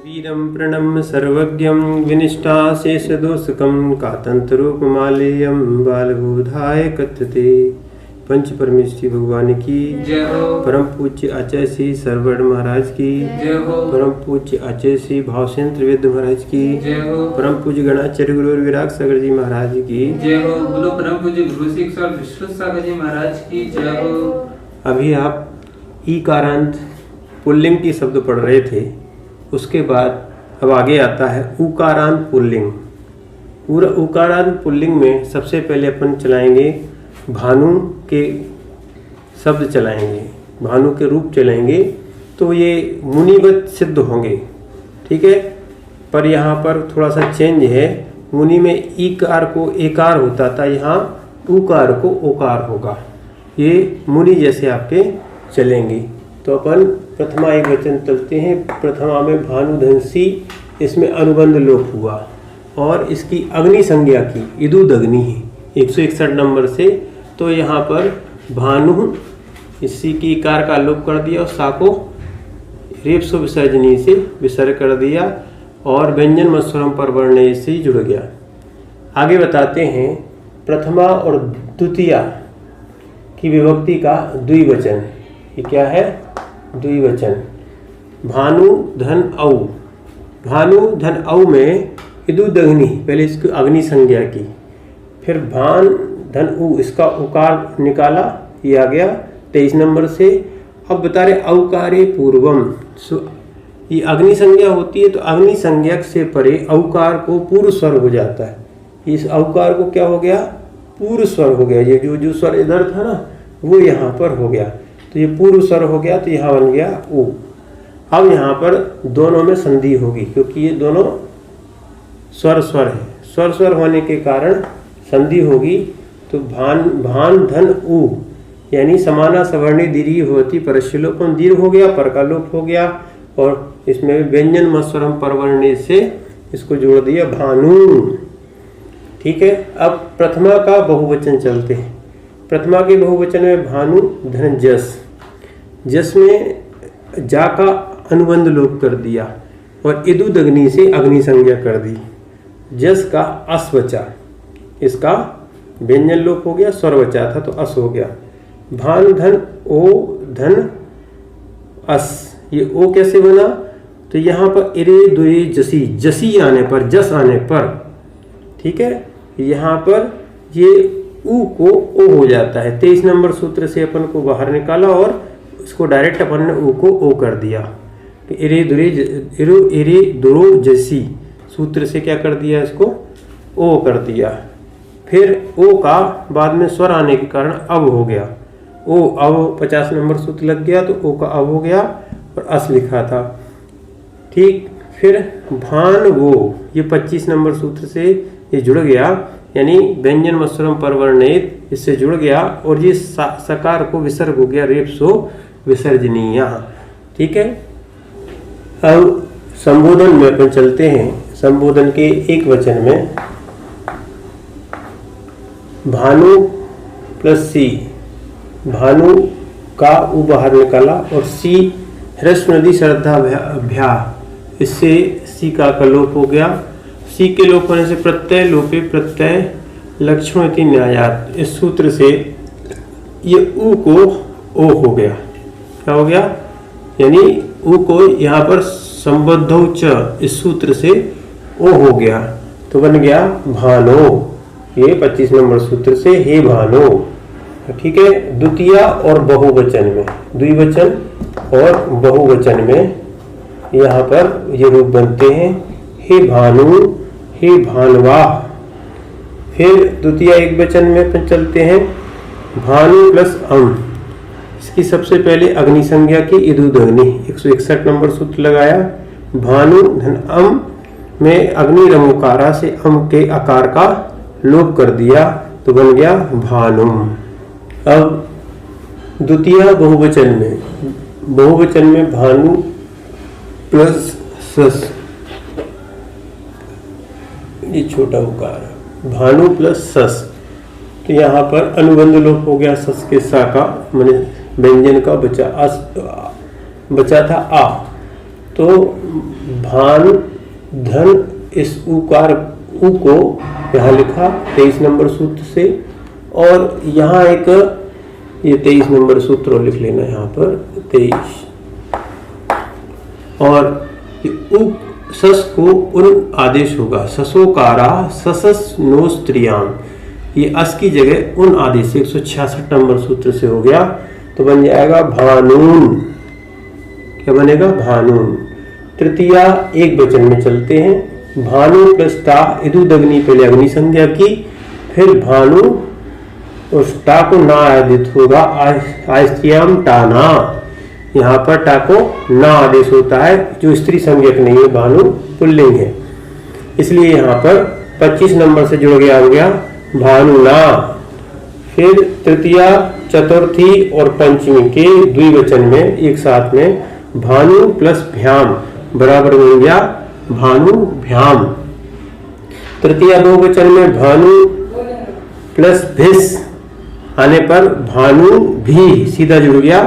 वीरं प्रणम्य सर्वज्ञं विनिष्टाशेषदोषकं कातंतरूपमालेयं बालबोधाय कथ्यते। पंच परमेश्वरी भगवान की जय हो। परम पूज्य आचार्य श्री सरवर्ण महाराज की जय हो। परम पूज्य आचार्य श्री भावसेन त्रिवेद महाराज की जय हो। परम पूज्य गणाचार्य गुरु और विराग सागर जी महाराज की जय हो। बोलो परम पूज्य गुरु शिक्षा विश्व सागर जी महाराज की जय हो। अभी आप ई कारांत पुल्लिंग की शब्द पढ़ रहे थे, उसके बाद अब आगे आता है उकारांत पुल्लिंग। पूरा उकारांत पुल्लिंग में सबसे पहले अपन चलाएंगे भानु के शब्द चलाएंगे, भानु के रूप चलाएंगे, तो ये मुनिवत सिद्ध होंगे, ठीक है। पर यहाँ पर थोड़ा सा चेंज है, मुनि में ईकार को एकार होता था, यहाँ उकार को ओकार होगा। ये मुनि जैसे आपके चलेंगे। तो अपन प्रथमा एक वचन चलते हैं। प्रथमा में भानुधंसी, इसमें अनुबंध लोप हुआ और इसकी अग्नि संज्ञा की इदुदग्नि है 161 नंबर से। तो यहाँ पर भानु इसी की कार का लोप कर दिया और सा को रेपसो विसर्जनी से विसर्ग कर दिया और व्यंजन मत्स्वरम पर वर्ण से जुड़ गया। आगे बताते हैं प्रथमा और द्वितीया की विभक्ति का द्विवचन। ये क्या है? द्विवचन। भानु धन औ, भानु धन औ में इदुदग्नि, पहले इसकी अग्नि संज्ञा की, फिर भान धन उ, इसका उकार निकाला, ये आ गया 23 नंबर से। अब बता रहे औकारे पूर्वम, ये अग्नि संज्ञा होती है तो अग्नि संज्ञक से परे औकार को पूर्व स्वर हो जाता है। इस औकार को क्या हो गया? पूर्व स्वर हो गया। ये जो स्वर इधर था ना, वो यहाँ पर हो गया, तो ये पूर्व स्वर हो गया, तो यहाँ बन गया उ। अब यहाँ पर दोनों में संधि होगी क्योंकि ये दोनों स्वर स्वर है, स्वर स्वर होने के कारण संधि होगी। तो भान धन उ, यानी समाना सवर्णी दीर्घ होती परस्यलोपम दीर्घ हो गया, पर का लोप हो गया और इसमें व्यंजन मत्स्वरम परवर्णे से इसको जोड़ दिया भानु, ठीक है। अब प्रथमा का बहुवचन चलते हैं। प्रथमा के बहुवचन में भानु धन जस, जस में जा का अनुबंध लोप कर दिया और इदुदग्नि से अग्नि संज्ञा कर दी। जस का अस बचा, इसका व्यंजन लोप हो गया, स्वर बचा था तो अस हो गया। भान धन ओ धन अस, ये ओ कैसे बना? तो यहाँ पर इरे दुए जसी, जसी आने पर, जस आने पर, ठीक है, यहाँ पर ये ऊ को ओ हो जाता है। 23 नंबर सूत्र से अपन को बाहर निकाला और इसको डायरेक्ट अपन ने ऊ को ओ कर दिया। तो इरे दुरो जसी सूत्र से क्या कर दिया? इसको ओ कर दिया। फिर ओ का बाद में स्वर आने के कारण अब हो गया ओ, अब 50 नंबर सूत्र लग गया तो ओ का अब हो गया और अस लिखा था, ठीक। फिर भान वो, ये 25 नंबर सूत्र से ये जुड़ गया, यानी व्यंजन मत्स्वरम परवर्णित, इससे जुड़ गया और ये सकार को विसर्ग हो गया, रेपसो विसर्जनीय, ठीक है। अब संबोधन में अपन चलते हैं। संबोधन के एक वचन में भानु प्लस सी, भानु का उ बाहर निकाला और सी ह्रस्व नदी श्रद्धा भ्या, इससे सी का लोप हो गया। सी के लोप होने से प्रत्यय लोपे प्रत्यय लक्ष्मणति न्यायात, इस सूत्र से ये उ को ओ हो गया। क्या हो गया? यानी उ को यहाँ पर संबद्धौ च, इस सूत्र से ओ हो गया, तो बन गया भानो, ये 25 नंबर सूत्र से हे भानो, ठीक है। द्वितीया और बहुवचन में, द्विवचन और बहुवचन में यहाँ पर ये रूप बनते हैं हे भानु, हे भानवा। फिर द्वितीय एक वचन में अपन चलते हैं भानु प्लस अम, इसकी सबसे पहले अग्नि संज्ञा की इदुदग्नि, 161 नंबर सूत्र लगाया। भानु धन अम में अग्नि रमोकारा से अम के आकार का लोप कर दिया तो बन गया भानुम। अब द्वितीय बहुवचन में, बहुवचन में भानु प्लस सस, ये छोटा उकार, भानु प्लस सस, तो यहाँ पर अनुबंध लोप हो गया, सस के सा का, मैंने व्यंजन का बचा था आ, तो भान धन इस उकार उ को यहाँ लिखा 23 नंबर सूत्र से, और यहाँ एक ये 23 नंबर सूत्र और लिख लेना यहाँ पर 23, और ये उ सस को उन आदेश होगा ससोकारा ससस नो स्त्रियाम, ये अस की जगह उन आदेश 166 नंबर सूत्र से हो गया, तो बन जाएगा भानून। क्या बनेगा? भानून। तृतीया एक वचन में चलते हैं। भानु प्लस टा इदुदग्नि, पहले अग्नि संज्ञा की, फिर भानु उस टा को ना आदित होगा आस्त्रियाम टाना, यहाँ पर टा को ना आदेश होता है जो स्त्री संज्ञक नहीं है, भानु पुल्लिंग है, इसलिए यहाँ पर 25 नंबर से जुड़ गया, हो गया भानुना। फिर तृतीया चतुर्थी और पंचमी के द्विवचन में एक साथ में भानु प्लस भ्याम बराबर हो गया भानु भ्याम। तृतीया बहुवचन में भानु प्लस भिस आने पर भानु भी सीधा जुड़ गया,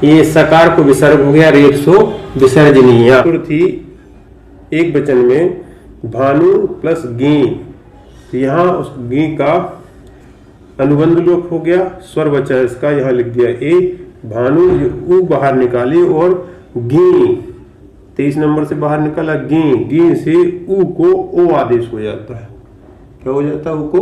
ये सकार को विसर्ग हो गया रेपसो विसर्जनीय। चतुर्थी एक वचन में भानु प्लस गी, तो यहाँ उस गी का अनुबंध लोप हो गया, स्वर बचा इसका, यहाँ लिख दिया ए भानु, ऊ बाहर निकाली और गी 23 नंबर से बाहर निकाला गी, गी से ऊ को ओ आदेश हो जाता है। क्या हो जाता है? ऊ को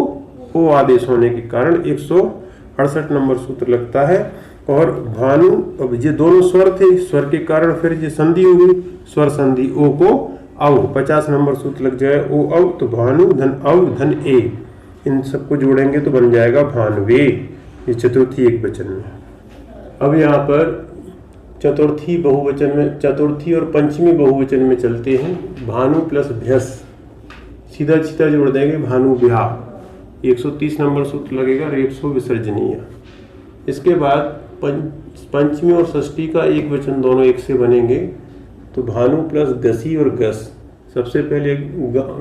ओ आदेश होने के कारण 168 नंबर सूत्र लगता है। और भानु, अब ये दोनों स्वर थे, स्वर के कारण फिर ये संधि हो गई, स्वर संधि ओ को औ, 50 नंबर सूत्र लग जाए ओ औ, तो भानु धन औ धन ए, इन सबको जोड़ेंगे तो बन जाएगा भानवे, ये चतुर्थी एक वचन में। अब यहाँ पर चतुर्थी बहुवचन में, चतुर्थी और पंचमी बहुवचन में चलते हैं। भानु प्लस भ्यस सीधा सीधा जोड़ देंगे भानु ब्याह, 130 नंबर सूत्र लगेगा रेपसो विसर्जनीय। इसके बाद पंचमी और षष्ठी का एक वचन दोनों एक से बनेंगे, तो भानु प्लस गसी और गस, सबसे पहले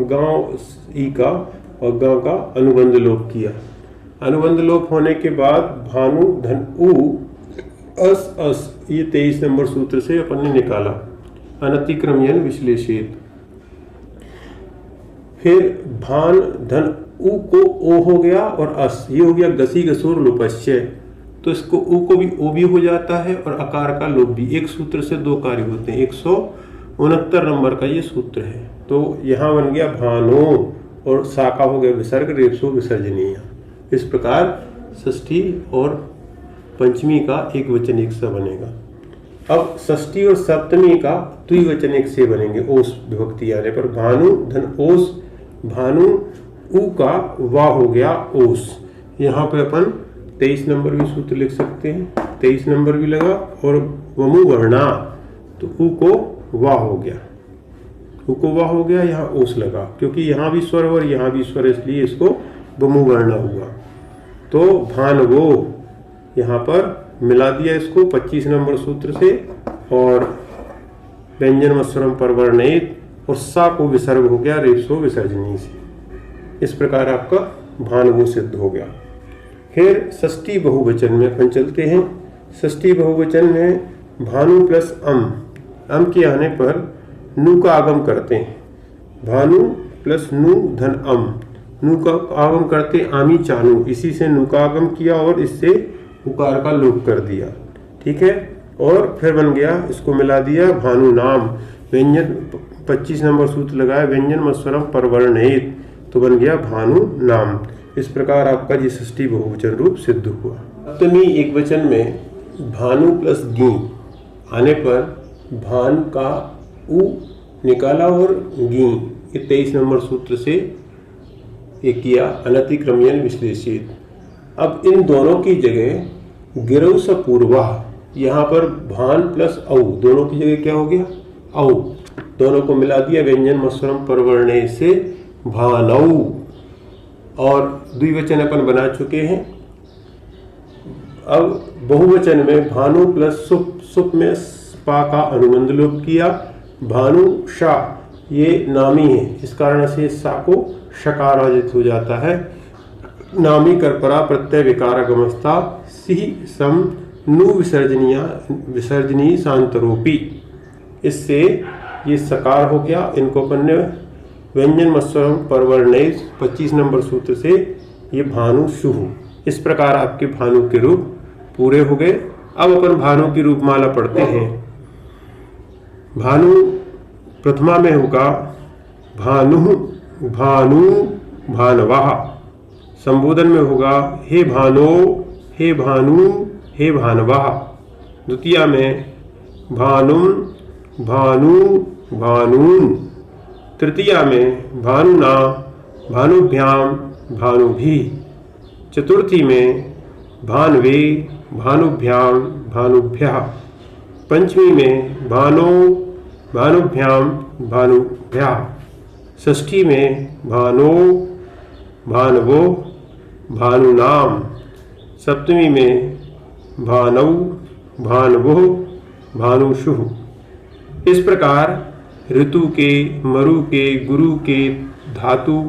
गांव ई का और गांव का अनुबंध लोप किया, अनुबंध लोप होने के बाद भानु धन उ अस अस, ये 23 नंबर सूत्र से अपन ने निकाला अनतिक्रमयन विश्लेषित। फिर भान धन उ को ओ हो गया और अस, ये हो गया गसी गसूर लोपश्चय, तो इसको उ को भी ओ भी हो जाता है और आकार का लोप भी, एक सूत्र से दो कार्य होते हैं, 169 नंबर का ये सूत्र है। तो यहाँ बन गया भानो और साका हो गया विसर्ग रेपसो विसर्जनीय। इस प्रकार षष्ठी और पंचमी का एक वचन एक से बनेगा। अब षष्ठी और सप्तमी का द्विवचन एक से बनेंगे ओस विभक्ति आने पर, भानु धन ओस, भानु उ का वा हो गया ओस, यहाँ पे अपन 23 नंबर भी सूत्र लिख सकते हैं, 23 नंबर भी लगा, और वमु वर्णा, तो उ को वा हो गया, उ को वा हो गया, यहाँ ओस लगा, क्योंकि यहाँ भी स्वर और यहाँ भी स्वर, इसलिए इसको वमु वर्णा हुआ। तो भानवो यहाँ पर मिला दिया इसको 25 नंबर सूत्र से, और व्यंजन मत्सरम परवर्णित, और सा को विसर्ग हो गया रेपसो विसर्जनी से। इस प्रकार आपका भानवो सिद्ध हो गया। फिर षष्ठी बहुवचन में अपन चलते हैं। षष्ठी बहुवचन में भानु प्लस अम के आने पर नु का आगम करते हैं, भानु प्लस नु धन अम, नु का आगम करते आमी चानु, इसी से नु का आगम किया और इससे उकार का लोप कर दिया, ठीक है। और फिर बन गया, इसको मिला दिया भानु नाम, व्यंजन 25 नंबर सूत्र लगाया व्यंजन मत्सरम परवर्णित, तो बन गया भानु नाम। इस प्रकार आपका जी षष्ठी बहुवचन रूप सिद्ध हुआ। सप्तमी एक वचन में भानु प्लस गी आने पर भान का उ निकाला और गी, ये 23 नंबर सूत्र से ये किया अनतिक्रमयन विश्लेषित। अब इन दोनों की जगह गिरौ स पूर्वा, यहाँ पर भान प्लस औ, दोनों की जगह क्या हो गया औ, दोनों को मिला दिया व्यंजन मत्सरम परवर्णे से भानौ, और द्विवचन अपन बना चुके हैं। अब बहुवचन में भानु प्लस सुप, सुप में स्पा का अनुबंध लोप किया, भानु शा, ये नामी है, इस कारण से सा को शकार आदित हो जाता है, नामी करपरा प्रत्यय विकारगमस्था सी सम नु विसर्जनीय शांतरूपी, इससे ये सकार हो गया। इनको अपन ने व्यंजन मत्स्वरम परवर्णेज 25 नंबर सूत्र से ये भानु शुहु, इस प्रकार आपके भानु के रूप पूरे हो गए। अब अपन भानु की रूपमाला पढ़ते हैं। भानु प्रथमा में होगा भानु भानु भानवाः, संबोधन में होगा हे भानो हे भानु हे भानवाः। द्वितीया में भानुम भानु भानून। तृतीया में भानुना भानुभ्याम भानुभिः। चतुर्थी में भानवे भानुभ्याम भानुभ्यः। पंचमी में भानो भानुभ्याम भानुभ्यः। षष्ठी में भानो भानवो भानुनाम। सप्तमी में भानौ भानवो भानुषुः। इस प्रकार ऋतु के, मरु के, गुरु के, धातु,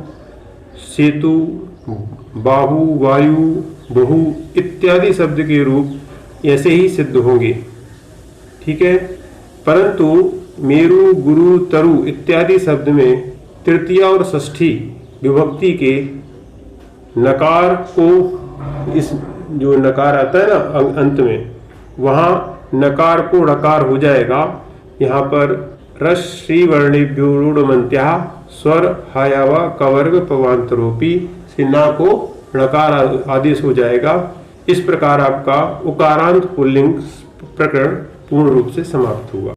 सेतु, बाहु, वायु, बहु इत्यादि शब्द के रूप ऐसे ही सिद्ध होंगे। ठीक है, परंतु मेरु, गुरु, तरु इत्यादि शब्द में तृतीया और षष्ठी विभक्ति के नकार को, इस जो नकार आता है ना अंत में, वहां नकार को ड़कार हो जाएगा। यहाँ पर रस श्री वर्णेभ्यो रूढ़मन्त्या स्वर हायावा कवर्ग पवांतरोपी से ना को णकार आदेश हो जाएगा। इस प्रकार आपका उकारांत पुल्लिंग प्रकरण पूर्ण रूप से समाप्त हुआ।